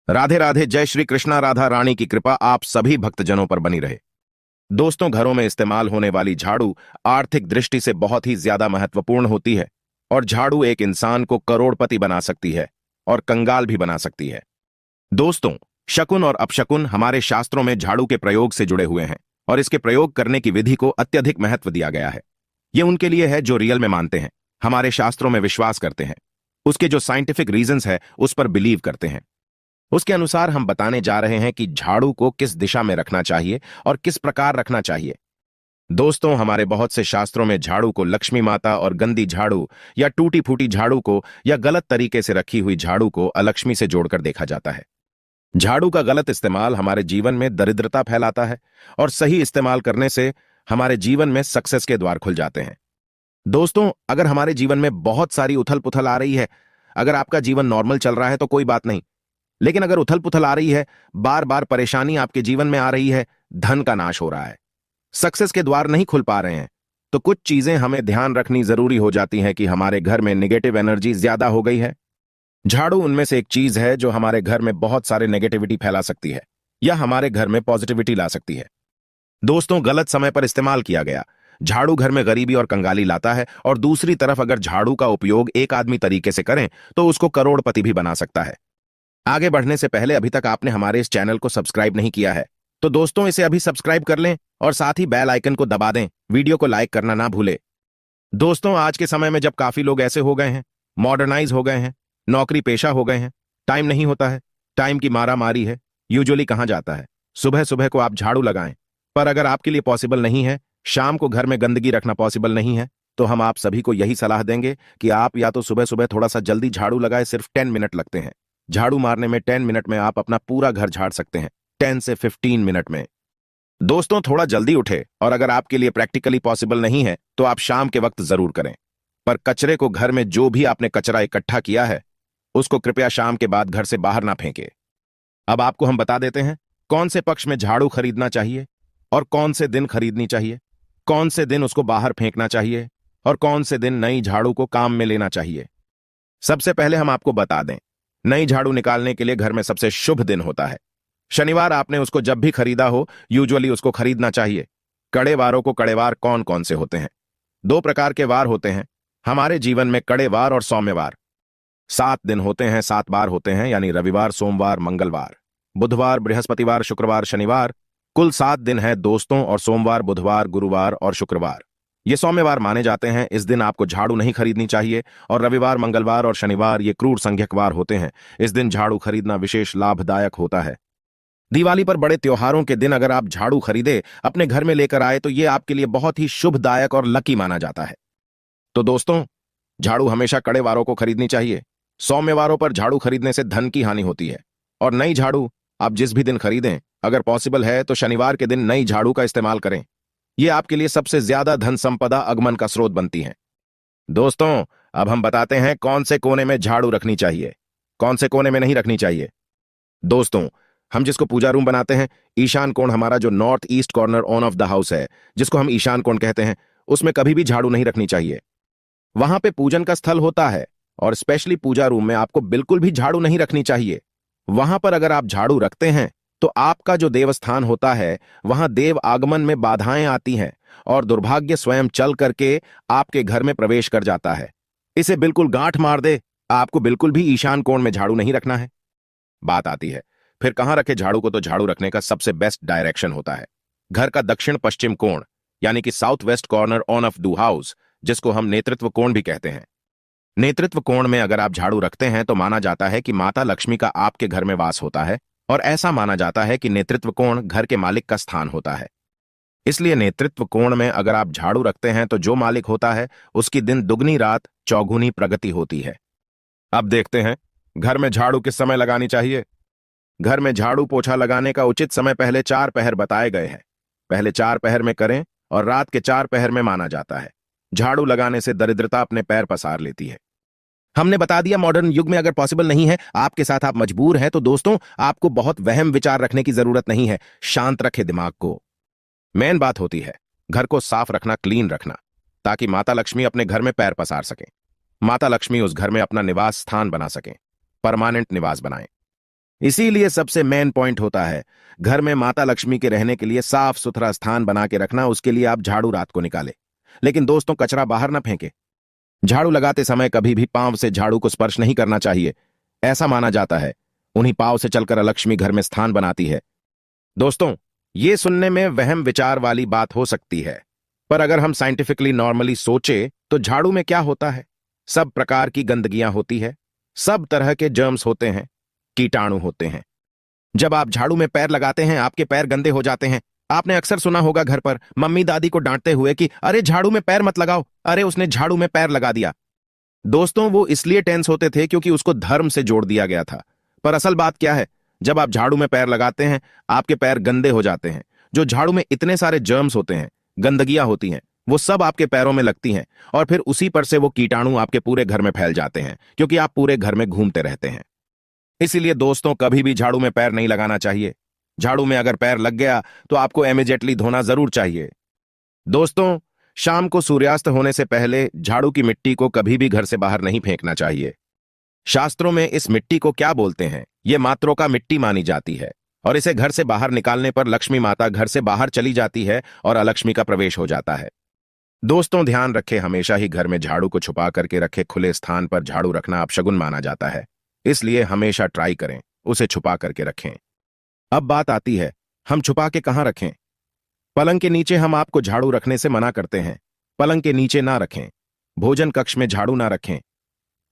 राधे राधे। जय श्री कृष्णा। राधा रानी की कृपा आप सभी भक्तजनों पर बनी रहे। दोस्तों, घरों में इस्तेमाल होने वाली झाड़ू आर्थिक दृष्टि से बहुत ही ज्यादा महत्वपूर्ण होती है और झाड़ू एक इंसान को करोड़पति बना सकती है और कंगाल भी बना सकती है। दोस्तों, शकुन और अपशकुन हमारे शास्त्रों में झाड़ू के प्रयोग से जुड़े हुए हैं और इसके प्रयोग करने की विधि को अत्यधिक महत्व दिया गया है। यह उनके लिए है जो रियल में मानते हैं, हमारे शास्त्रों में विश्वास करते हैं, उसके जो साइंटिफिक रीजंस है उस पर बिलीव करते हैं। उसके अनुसार हम बताने जा रहे हैं कि झाड़ू को किस दिशा में रखना चाहिए और किस प्रकार रखना चाहिए। दोस्तों, हमारे बहुत से शास्त्रों में झाड़ू को लक्ष्मी माता और गंदी झाड़ू या टूटी फूटी झाड़ू को या गलत तरीके से रखी हुई झाड़ू को अलक्ष्मी से जोड़कर देखा जाता है। झाड़ू का गलत इस्तेमाल हमारे जीवन में दरिद्रता फैलाता है और सही इस्तेमाल करने से हमारे जीवन में सक्सेस के द्वार खुल जाते हैं। दोस्तों, अगर हमारे जीवन में बहुत सारी उथल पुथल आ रही है, अगर आपका जीवन नॉर्मल चल रहा है तो कोई बात नहीं, लेकिन अगर उथल पुथल आ रही है, बार बार परेशानी आपके जीवन में आ रही है, धन का नाश हो रहा है, सक्सेस के द्वार नहीं खुल पा रहे हैं, तो कुछ चीजें हमें ध्यान रखनी जरूरी हो जाती हैं कि हमारे घर में नेगेटिव एनर्जी ज्यादा हो गई है। झाड़ू उनमें से एक चीज है जो हमारे घर में बहुत सारे नेगेटिविटी फैला सकती है या हमारे घर में पॉजिटिविटी ला सकती है। दोस्तों, गलत समय पर इस्तेमाल किया गया झाड़ू घर में गरीबी और कंगाली लाता है और दूसरी तरफ अगर झाड़ू का उपयोग एक आदमी तरीके से करें तो उसको करोड़पति भी बना सकता है। आगे बढ़ने से पहले अभी तक आपने हमारे इस चैनल को सब्सक्राइब नहीं किया है तो दोस्तों इसे अभी सब्सक्राइब कर लें और साथ ही बेल आइकन को दबा दें। वीडियो को लाइक करना ना भूले। दोस्तों, आज के समय में जब काफी लोग ऐसे हो गए हैं, मॉडर्नाइज हो गए हैं, नौकरी पेशा हो गए हैं, टाइम नहीं होता है, टाइम की मारा मारी है, यूजुअली कहाँ जाता है, सुबह सुबह को आप झाड़ू लगाएं। पर अगर आपके लिए पॉसिबल नहीं है, शाम को घर में गंदगी रखना पॉसिबल नहीं है, तो हम आप सभी को यही सलाह देंगे कि आप या तो सुबह सुबह थोड़ा सा जल्दी झाड़ू लगाए। सिर्फ 10 मिनट लगते हैं। झाड़ू मारने में 10 मिनट में आप अपना पूरा घर झाड़ सकते हैं, 10 से 15 मिनट में। दोस्तों, थोड़ा जल्दी उठे और अगर आपके लिए प्रैक्टिकली पॉसिबल नहीं है तो आप शाम के वक्त जरूर करें। पर कचरे को, घर में जो भी आपने कचरा इकट्ठा किया है उसको कृपया शाम के बाद घर से बाहर ना फेंके। अब आपको हम बता देते हैं कौन से पक्ष में झाड़ू खरीदना चाहिए और कौन से दिन खरीदनी चाहिए, कौन से दिन उसको बाहर फेंकना चाहिए और कौन से दिन नई झाड़ू को काम में लेना चाहिए। सबसे पहले हम आपको बता दें, नई झाड़ू निकालने के लिए घर में सबसे शुभ दिन होता है शनिवार। आपने उसको जब भी खरीदा हो यूजुअली उसको खरीदना चाहिए। कड़े वारों को, कड़े वार कौन कौन से होते हैं? 2 प्रकार के वार होते हैं हमारे जीवन में, कड़े वार और सौम्यवार। 7 दिन होते हैं, 7 बार होते हैं, यानी रविवार, सोमवार, मंगलवार, बुधवार, बृहस्पतिवार, शुक्रवार, शनिवार। कुल 7 दिन है दोस्तों, और सोमवार, बुधवार, गुरुवार और शुक्रवार ये सौम्यवार माने जाते हैं। इस दिन आपको झाड़ू नहीं खरीदनी चाहिए और रविवार, मंगलवार और शनिवार ये क्रूर संज्ञकवार होते हैं। इस दिन झाड़ू खरीदना विशेष लाभदायक होता है। दिवाली पर, बड़े त्योहारों के दिन अगर आप झाड़ू खरीदे, अपने घर में लेकर आए तो ये आपके लिए बहुत ही शुभदायक और लकी माना जाता है। तो दोस्तों, झाड़ू हमेशा कड़े वारों को खरीदनी चाहिए। सौम्यवारों पर झाड़ू खरीदने से धन की हानि होती है। और नई झाड़ू आप जिस भी दिन खरीदें, अगर पॉसिबल है तो शनिवार के दिन नई झाड़ू का इस्तेमाल करें। यह आपके लिए सबसे ज्यादा धन संपदा आगमन का स्रोत बनती है। दोस्तों, अब हम बताते हैं कौन से कोने में झाड़ू रखनी चाहिए, कौन से कोने में नहीं रखनी चाहिए। दोस्तों, हम जिसको पूजा रूम बनाते हैं, ईशान कोण हमारा जो north east corner on off the house है, जिसको हम ईशान कोण कहते हैं, उसमें कभी भी झाड़ू नहीं रखनी चाहिए। वहां पे पूजन का स्थल होता है और स्पेशली पूजा रूम में आपको बिल्कुल भी झाड़ू नहीं रखनी चाहिए। वहां पर अगर आप झाड़ू रखते हैं तो आपका जो देवस्थान होता है वहां देव आगमन में बाधाएं आती हैं और दुर्भाग्य स्वयं चल करके आपके घर में प्रवेश कर जाता है। इसे बिल्कुल गांठ मार दे, आपको बिल्कुल भी ईशान कोण में झाड़ू नहीं रखना है। बात आती है फिर कहां रखे झाड़ू को, तो झाड़ू रखने का सबसे बेस्ट डायरेक्शन होता है घर का दक्षिण पश्चिम कोण, यानी कि south west corner on off the house, जिसको हम नेतृत्व कोण भी कहते हैं। नेतृत्व कोण में अगर आप झाड़ू रखते हैं तो माना जाता है कि माता लक्ष्मी का आपके घर में वास होता है और ऐसा माना जाता है कि नेतृत्व कोण घर के मालिक का स्थान होता है। इसलिए नेतृत्व कोण में अगर आप झाड़ू रखते हैं तो जो मालिक होता है उसकी दिन दुगनी रात चौगुनी प्रगति होती है। अब देखते हैं घर में झाड़ू किस समय लगानी चाहिए। घर में झाड़ू पोछा लगाने का उचित समय पहले 4 पहर बताए गए हैं। पहले 4 पहर में करें और रात के 4 पहर में माना जाता है। झाड़ू लगाने से दरिद्रता अपने पैर पसार लेती है। हमने बता दिया मॉडर्न युग में अगर पॉसिबल नहीं है, आपके साथ आप मजबूर हैं, तो दोस्तों आपको बहुत वहम विचार रखने की जरूरत नहीं है। शांत रखे दिमाग को। मेन बात होती है घर को साफ रखना, क्लीन रखना, ताकि माता लक्ष्मी अपने घर में पैर पसार सकें। माता लक्ष्मी उस घर में अपना निवास स्थान बना सकें, परमानेंट निवास बनाएं। इसीलिए सबसे मेन पॉइंट होता है घर में माता लक्ष्मी के रहने के लिए साफ सुथरा स्थान बना के रखना। उसके लिए आप झाड़ू रात को निकाले, लेकिन दोस्तों कचरा बाहर ना फेंके। झाड़ू लगाते समय कभी भी पांव से झाड़ू को स्पर्श नहीं करना चाहिए। ऐसा माना जाता है उन्हीं पांव से चलकर लक्ष्मी घर में स्थान बनाती है। दोस्तों, ये सुनने में वहम विचार वाली बात हो सकती है, पर अगर हम साइंटिफिकली नॉर्मली सोचे तो झाड़ू में क्या होता है? सब प्रकार की गंदगियां होती है, सब तरह के जर्म्स होते हैं, कीटाणु होते हैं। जब आप झाड़ू में पैर लगाते हैं आपके पैर गंदे हो जाते हैं। आपने अक्सर सुना होगा घर पर मम्मी दादी को डांटते हुए कि अरे झाड़ू में पैर मत लगाओ, अरे उसने झाड़ू में पैर लगा दिया। दोस्तों, वो इसलिए टेंस होते थे क्योंकि उसको धर्म से जोड़ दिया गया था। पर असल बात क्या है? जब आप झाड़ू में पैर लगाते हैं आपके पैर गंदे हो जाते हैं। जो झाड़ू में इतने सारे जर्म्स होते हैं, गंदगियां होती हैं, वो सब आपके पैरों में लगती हैं और फिर उसी पर से वो कीटाणु आपके पूरे घर में फैल जाते हैं, क्योंकि आप पूरे घर में घूमते रहते हैं। इसीलिए दोस्तों, कभी भी झाड़ू में पैर नहीं लगाना चाहिए। झाड़ू में अगर पैर लग गया तो आपको इमीडिएटली धोना जरूर चाहिए। दोस्तों, शाम को सूर्यास्त होने से पहले झाड़ू की मिट्टी को कभी भी घर से बाहर नहीं फेंकना चाहिए। शास्त्रों में इस मिट्टी को क्या बोलते हैं? ये मात्रों का मिट्टी मानी जाती है और इसे घर से बाहर निकालने पर लक्ष्मी माता घर से बाहर चली जाती है और अलक्ष्मी का प्रवेश हो जाता है। दोस्तों, ध्यान रखें, हमेशा ही घर में झाड़ू को छुपा करके रखे। खुले स्थान पर झाड़ू रखना अपशगुन माना जाता है, इसलिए हमेशा ट्राई करें उसे छुपा करके रखें। अब बात आती है, हम छुपा के कहां रखें? पलंग के नीचे हम आपको झाड़ू रखने से मना करते हैं। पलंग के नीचे ना रखें। भोजन कक्ष में झाड़ू ना रखें,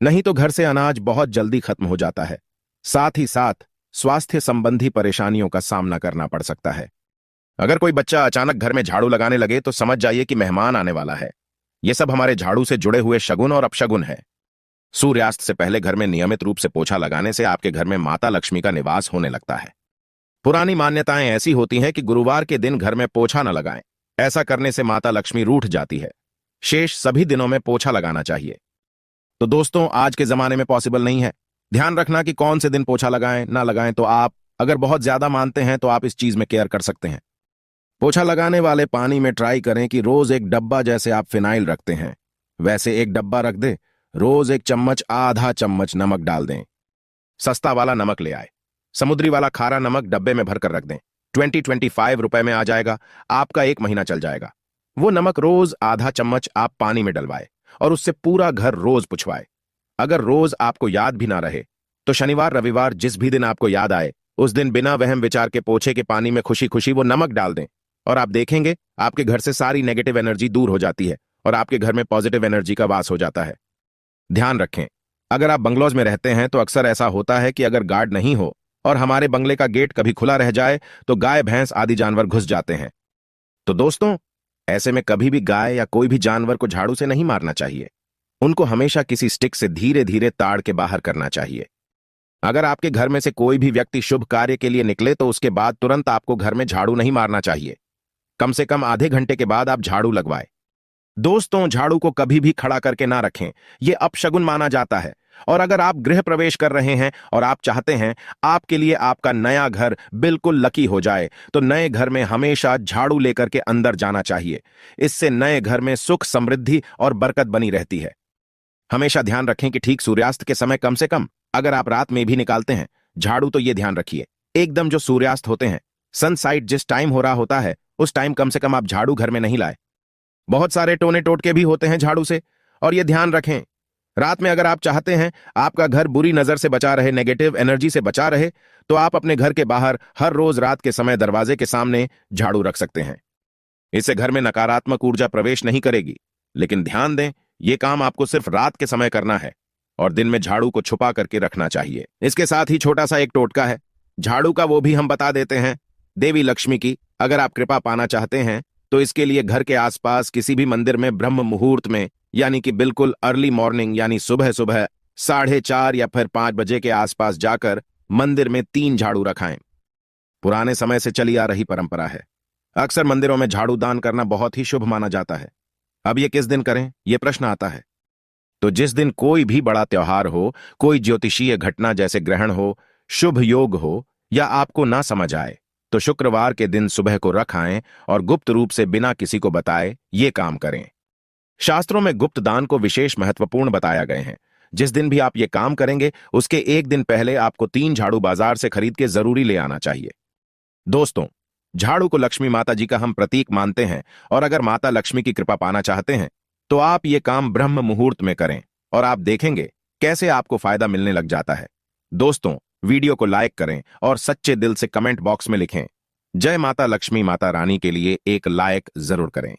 नहीं तो घर से अनाज बहुत जल्दी खत्म हो जाता है। साथ ही साथ स्वास्थ्य संबंधी परेशानियों का सामना करना पड़ सकता है। अगर कोई बच्चा अचानक घर में झाड़ू लगाने लगे तो समझ जाइए कि मेहमान आने वाला है। यह सब हमारे झाड़ू से जुड़े हुए शगुन और अपशगुन है। सूर्यास्त से पहले घर में नियमित रूप से पोछा लगाने से आपके घर में माता लक्ष्मी का निवास होने लगता है। पुरानी मान्यताएं ऐसी होती हैं कि गुरुवार के दिन घर में पोछा न लगाएं। ऐसा करने से माता लक्ष्मी रूठ जाती है। शेष सभी दिनों में पोछा लगाना चाहिए। तो दोस्तों, आज के जमाने में पॉसिबल नहीं है। ध्यान रखना कि कौन से दिन पोछा लगाएं ना लगाएं। तो आप अगर बहुत ज्यादा मानते हैं तो आप इस चीज में केयर कर सकते हैं। पोछा लगाने वाले पानी में ट्राई करें कि रोज एक डब्बा, जैसे आप फिनाइल रखते हैं वैसे एक डब्बा रख दें। रोज एक चम्मच, आधा चम्मच नमक डाल दें। सस्ता वाला नमक ले आए। समुद्री वाला खारा नमक डब्बे में भरकर रख दें। 20-25 रुपए में आ जाएगा। आपका 1 महीना चल जाएगा। वो नमक रोज आधा चम्मच आप पानी में डलवाए और उससे पूरा घर रोज पुछवाए। अगर रोज आपको याद भी ना रहे तो शनिवार रविवार जिस भी दिन आपको याद आए उस दिन बिना वहम विचार के पोछे के पानी में खुशी खुशी वो नमक डाल दें और आप देखेंगे आपके घर से सारी नेगेटिव एनर्जी दूर हो जाती है और आपके घर में पॉजिटिव एनर्जी का वास हो जाता है। ध्यान रखें, अगर आप बंगलोज में रहते हैं तो अक्सर ऐसा होता है कि अगर गार्ड नहीं हो और हमारे बंगले का गेट कभी खुला रह जाए तो गाय भैंस आदि जानवर घुस जाते हैं। तो दोस्तों, ऐसे में कभी भी गाय या कोई भी जानवर को झाड़ू से नहीं मारना चाहिए। उनको हमेशा किसी स्टिक से धीरे धीरे ताड़ के बाहर करना चाहिए। अगर आपके घर में से कोई भी व्यक्ति शुभ कार्य के लिए निकले तो उसके बाद तुरंत आपको घर में झाड़ू नहीं मारना चाहिए। कम से कम आधे घंटे के बाद आप झाड़ू लगवाएं। दोस्तों, झाड़ू को कभी भी खड़ा करके ना रखें, यह अपशगुन माना जाता है। और अगर आप गृह प्रवेश कर रहे हैं और आप चाहते हैं आपके लिए आपका नया घर बिल्कुल लकी हो जाए तो नए घर में हमेशा झाड़ू लेकर के अंदर जाना चाहिए। इससे नए घर में सुख, समृद्धि और बरकत बनी रहती है। हमेशा ध्यान रखें कि ठीक सूर्यास्त के समय, कम से कम अगर आप रात में भी निकालते हैं झाड़ू तो ये ध्यान रखिए एकदम जो सूर्यास्त होते हैं, सनसाइट जिस टाइम हो रहा होता है उस टाइम कम से कम आप झाड़ू घर में नहीं लाए। बहुत सारे टोने टोटके भी होते हैं झाड़ू से, और ये ध्यान रखें रात में अगर आप चाहते हैं आपका घर बुरी नजर से बचा रहे, नेगेटिव एनर्जी से बचा रहे, तो आप अपने घर के बाहर हर रोज रात के समय दरवाजे के सामने झाड़ू रख सकते हैं। इससे घर में नकारात्मक ऊर्जा प्रवेश नहीं करेगी। लेकिन ध्यान दें, यह काम आपको सिर्फ रात के समय करना है और दिन में झाड़ू को छुपा करके रखना चाहिए। इसके साथ ही छोटा सा एक टोटका है झाड़ू का, वो भी हम बता देते हैं। देवी लक्ष्मी की अगर आप कृपा पाना चाहते हैं तो इसके लिए घर के आसपास किसी भी मंदिर में ब्रह्म मुहूर्त में, यानी कि बिल्कुल अर्ली मॉर्निंग, यानी सुबह सुबह 4:30 या फिर 5 बजे के आसपास जाकर मंदिर में 3 झाड़ू रखाएं। पुराने समय से चली आ रही परंपरा है। अक्सर मंदिरों में झाड़ू दान करना बहुत ही शुभ माना जाता है। अब ये किस दिन करें, यह प्रश्न आता है। तो जिस दिन कोई भी बड़ा त्योहार हो, कोई ज्योतिषीय घटना जैसे ग्रहण हो, शुभ योग हो, या आपको ना समझ आए तो शुक्रवार के दिन सुबह को रखाएं और गुप्त रूप से बिना किसी को बताए ये काम करें। शास्त्रों में गुप्त दान को विशेष महत्वपूर्ण बताया गए हैं। जिस दिन भी आप ये काम करेंगे उसके एक दिन पहले आपको 3 झाड़ू बाजार से खरीद के जरूरी ले आना चाहिए। दोस्तों, झाड़ू को लक्ष्मी माता जी का हम प्रतीक मानते हैं और अगर माता लक्ष्मी की कृपा पाना चाहते हैं तो आप ये काम ब्रह्म मुहूर्त में करें और आप देखेंगे कैसे आपको फायदा मिलने लग जाता है। दोस्तों, वीडियो को लाइक करें और सच्चे दिल से कमेंट बॉक्स में लिखें, जय माता लक्ष्मी माता रानी के लिए एक लाइक जरूर करें।